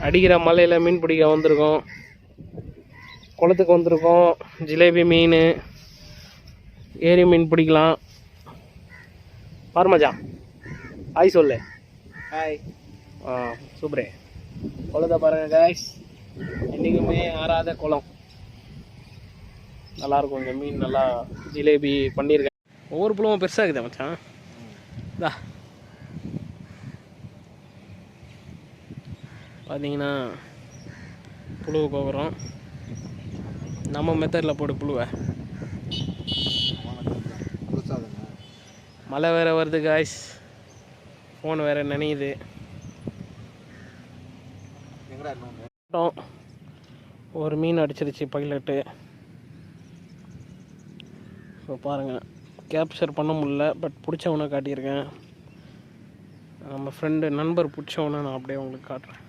அடிக்கிற மலையில் மீன் பிடிக்க வந்திருக்கோம். குளத்துக்கு வந்திருக்கோம். ஜிலேபி மீன், ஏரி மீன் பிடிக்கலாம். பாருமாஜா ஹாய் சொல்லு. ஹாய். சூப்பரே. குளத்தை பாருங்கள் காய்ஸ், என்றைக்குமே ஆறாத குளம். நல்லாயிருக்கும் இங்கே மீன். நல்லா ஜிலேபி பண்ணியிருக்கேன். ஒவ்வொரு புழுவும் பெருசாக இருக்குது மச்சான். இதா பார்த்தீங்கன்னா புழுவை கோக்குறோம். நம்ம மெத்தடில் போட்டு புழுவை. மழை வேறு வருது காய்ஸ், ஃபோன் வேறு நினையுது. ஒரு மீன் அடிச்சிருச்சு பைலட்டு. இப்போ பாருங்கள், கேப்சர் பண்ண முடியல, பட் பிடிச்சவனை காட்டியிருக்கேன். நம்ம ஃப்ரெண்டு நண்பர் பிடிச்சவனை நான் அப்படியே உங்களுக்கு காட்டுறேன்.